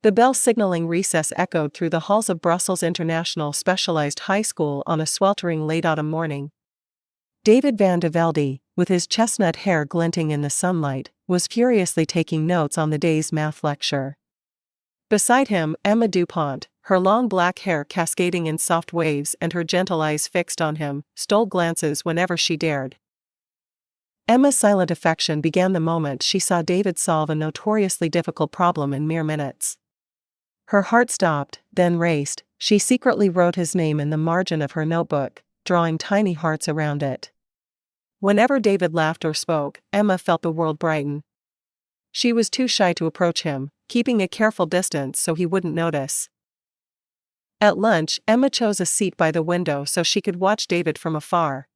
The bell signaling recess echoed through the halls of Brussels International Specialized High School on a sweltering late autumn morning. David van de Velde, with his chestnut hair glinting in the sunlight, was furiously taking notes on the day's math lecture. Beside him, Emma Dupont, her long black hair cascading in soft waves and her gentle eyes fixed on him, stole glances whenever she dared. Emma's silent affection began the moment she saw David solve a notoriously difficult problem in mere minutes. Her heart stopped, then raced. She secretly wrote his name in the margin of her notebook, drawing tiny hearts around it. Whenever David laughed or spoke, Emma felt the world brighten. She was too shy to approach him, keeping a careful distance so he wouldn't notice. At lunch, Emma chose a seat by the window so she could watch David from afar.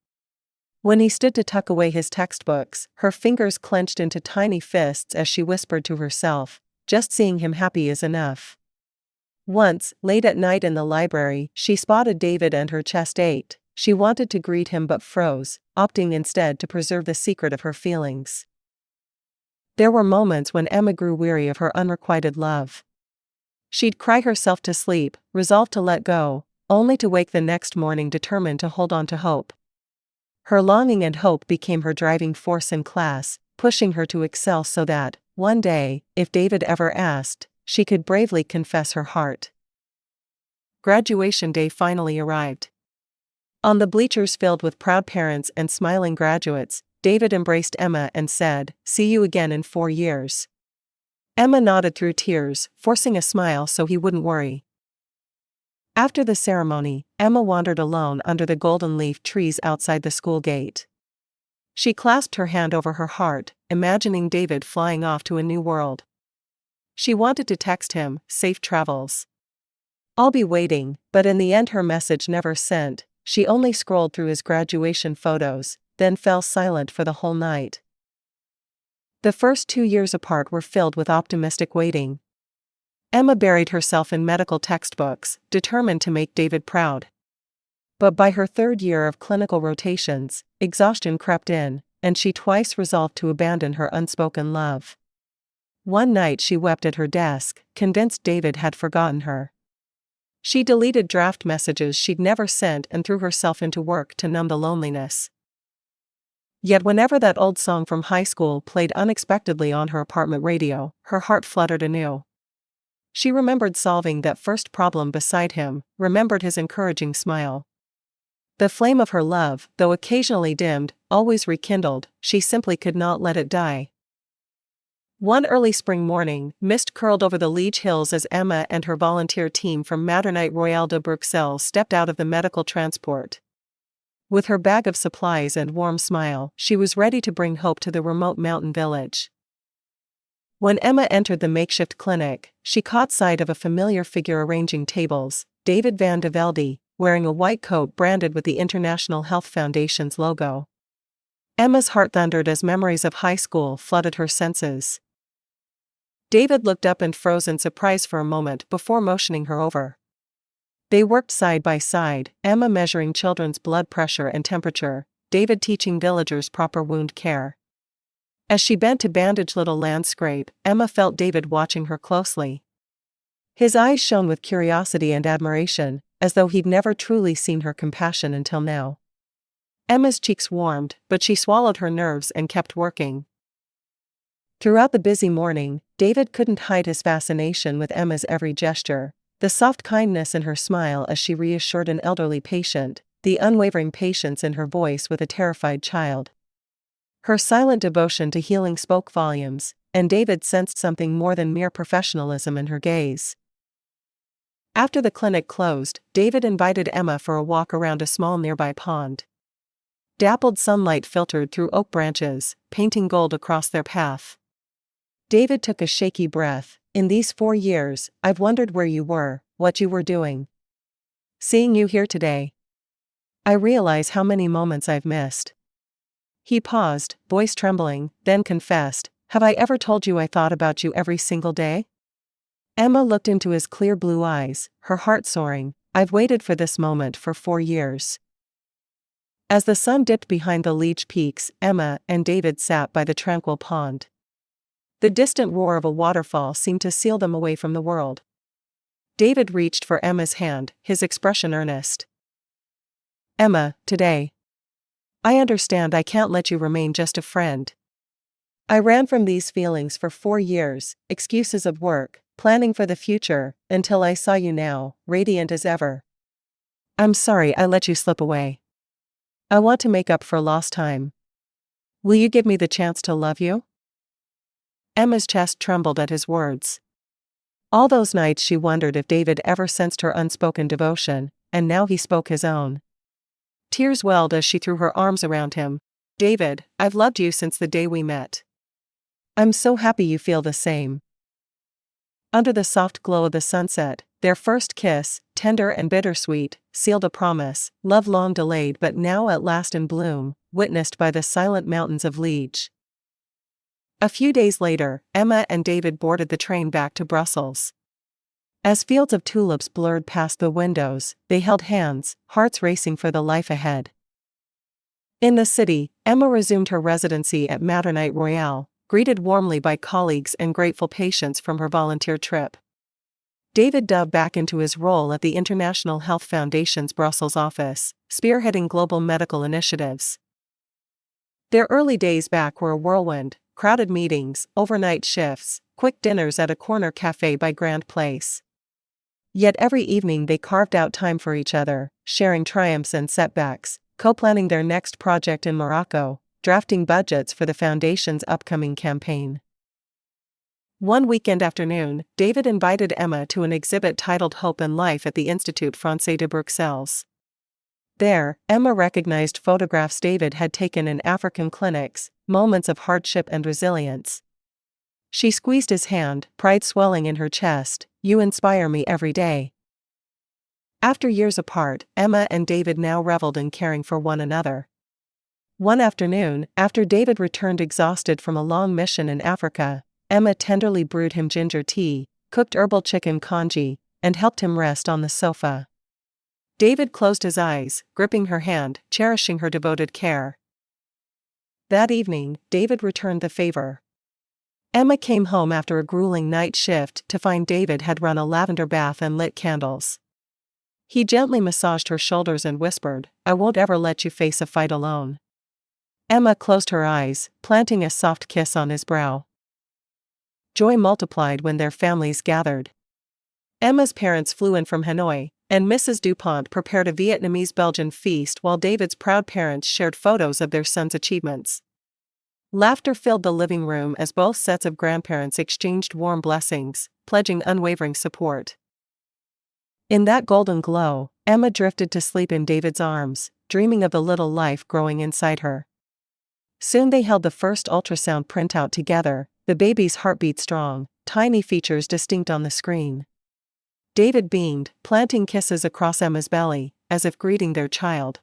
When he stood to tuck away his textbooks, her fingers clenched into tiny fists as she whispered to herself, "Just seeing him happy is enough." Once, late at night in the library, she spotted David and her chest ached. She wanted to greet him but froze, opting instead to preserve the secret of her feelings. There were moments when Emma grew weary of her unrequited love. She'd cry herself to sleep, resolved to let go, only to wake the next morning determined to hold on to hope. Her longing and hope became her driving force in class, pushing her to excel so that, one day, if David ever asked, she could bravely confess her heart. Graduation day finally arrived. On the bleachers filled with proud parents and smiling graduates, David embraced Emma and said, "See you again in 4 years." Emma nodded through tears, forcing a smile so he wouldn't worry. After the ceremony, Emma wandered alone under the golden leaf trees outside the school gate. She clasped her hand over her heart, imagining David flying off to a new world. She wanted to text him, "Safe travels. I'll be waiting," but in the end her message never sent. She only scrolled through his graduation photos, then fell silent for the whole night. The first 2 years apart were filled with optimistic waiting. Emma buried herself in medical textbooks, determined to make David proud. But by her 3rd year of clinical rotations, exhaustion crept in, and she twice resolved to abandon her unspoken love. One night she wept at her desk, convinced David had forgotten her. She deleted draft messages she'd never sent and threw herself into work to numb the loneliness. Yet whenever that old song from high school played unexpectedly on her apartment radio, her heart fluttered anew. She remembered solving that first problem beside him, remembered his encouraging smile. The flame of her love, though occasionally dimmed, always rekindled. She simply could not let it die. One early spring morning, mist curled over the Liege Hills as Emma and her volunteer team from Maternité Royale de Bruxelles stepped out of the medical transport. With her bag of supplies and warm smile, she was ready to bring hope to the remote mountain village. When Emma entered the makeshift clinic, she caught sight of a familiar figure arranging tables, David van de Velde, wearing a white coat branded with the International Health Foundation's logo. Emma's heart thundered as memories of high school flooded her senses. David looked up and froze in surprise for a moment before motioning her over. They worked side by side, Emma measuring children's blood pressure and temperature, David teaching villagers proper wound care. As she bent to bandage little land scrape, Emma felt David watching her closely. His eyes shone with curiosity and admiration, as though he'd never truly seen her compassion until now. Emma's cheeks warmed, but she swallowed her nerves and kept working. Throughout the busy morning, David couldn't hide his fascination with Emma's every gesture, the soft kindness in her smile as she reassured an elderly patient, the unwavering patience in her voice with a terrified child. Her silent devotion to healing spoke volumes, and David sensed something more than mere professionalism in her gaze. After the clinic closed, David invited Emma for a walk around a small nearby pond. Dappled sunlight filtered through oak branches, painting gold across their path. David took a shaky breath. "In these 4 years, I've wondered where you were, what you were doing. Seeing you here today, I realize how many moments I've missed." He paused, voice trembling, then confessed, "Have I ever told you I thought about you every single day?" Emma looked into his clear blue eyes, her heart soaring. "I've waited for this moment for 4 years." As the sun dipped behind the Liege peaks, Emma and David sat by the tranquil pond. The distant roar of a waterfall seemed to seal them away from the world. David reached for Emma's hand, his expression earnest. "Emma, today. I understand I can't let you remain just a friend. I ran from these feelings for 4 years, excuses of work, planning for the future, until I saw you now, radiant as ever. I'm sorry I let you slip away. I want to make up for lost time. Will you give me the chance to love you?" Emma's chest trembled at his words. All those nights she wondered if David ever sensed her unspoken devotion, and now he spoke his own. Tears welled as she threw her arms around him. "David, I've loved you since the day we met. I'm so happy you feel the same." Under the soft glow of the sunset, their first kiss, tender and bittersweet, sealed a promise, love long delayed but now at last in bloom, witnessed by the silent mountains of Liege. A few days later, Emma and David boarded the train back to Brussels. As fields of tulips blurred past the windows, they held hands, hearts racing for the life ahead. In the city, Emma resumed her residency at Maternite Royale, greeted warmly by colleagues and grateful patients from her volunteer trip. David dove back into his role at the International Health Foundation's Brussels office, spearheading global medical initiatives. Their early days back were a whirlwind: crowded meetings, overnight shifts, quick dinners at a corner cafe by Grand Place. Yet every evening they carved out time for each other, sharing triumphs and setbacks, co-planning their next project in Morocco, drafting budgets for the foundation's upcoming campaign. One weekend afternoon, David invited Emma to an exhibit titled Hope and Life at the Institut Français de Bruxelles. There, Emma recognized photographs David had taken in African clinics, moments of hardship and resilience. She squeezed his hand, pride swelling in her chest. "You inspire me every day." After years apart, Emma and David now reveled in caring for one another. One afternoon, after David returned exhausted from a long mission in Africa, Emma tenderly brewed him ginger tea, cooked herbal chicken congee, and helped him rest on the sofa. David closed his eyes, gripping her hand, cherishing her devoted care. That evening, David returned the favor. Emma came home after a grueling night shift to find David had run a lavender bath and lit candles. He gently massaged her shoulders and whispered, "I won't ever let you face a fight alone." Emma closed her eyes, planting a soft kiss on his brow. Joy multiplied when their families gathered. Emma's parents flew in from Hanoi, and Mrs. Dupont prepared a Vietnamese-Belgian feast while David's proud parents shared photos of their son's achievements. Laughter filled the living room as both sets of grandparents exchanged warm blessings, pledging unwavering support. In that golden glow, Emma drifted to sleep in David's arms, dreaming of the little life growing inside her. Soon they held the first ultrasound printout together, the baby's heartbeat strong, tiny features distinct on the screen. David beamed, planting kisses across Emma's belly, as if greeting their child.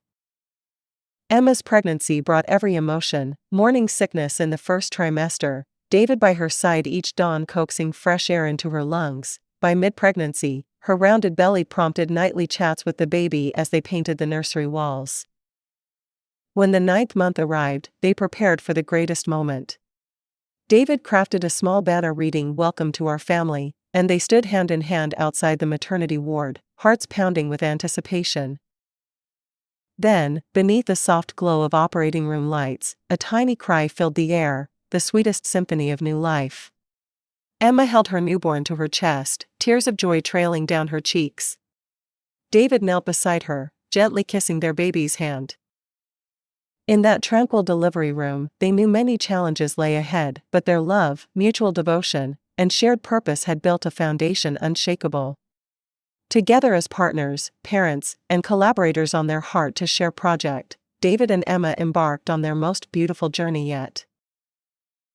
Emma's pregnancy brought every emotion: morning sickness in the first trimester, David by her side each dawn coaxing fresh air into her lungs. By mid-pregnancy, her rounded belly prompted nightly chats with the baby as they painted the nursery walls. When the 9th month arrived, they prepared for the greatest moment. David crafted a small banner reading "Welcome to our family," and they stood hand in hand outside the maternity ward, hearts pounding with anticipation. Then, beneath the soft glow of operating room lights, a tiny cry filled the air, the sweetest symphony of new life. Emma held her newborn to her chest, tears of joy trailing down her cheeks. David knelt beside her, gently kissing their baby's hand. In that tranquil delivery room, they knew many challenges lay ahead, but their love, mutual devotion, and shared purpose had built a foundation unshakable. Together as partners, parents, and collaborators on their heart-to-share project, David and Emma embarked on their most beautiful journey yet.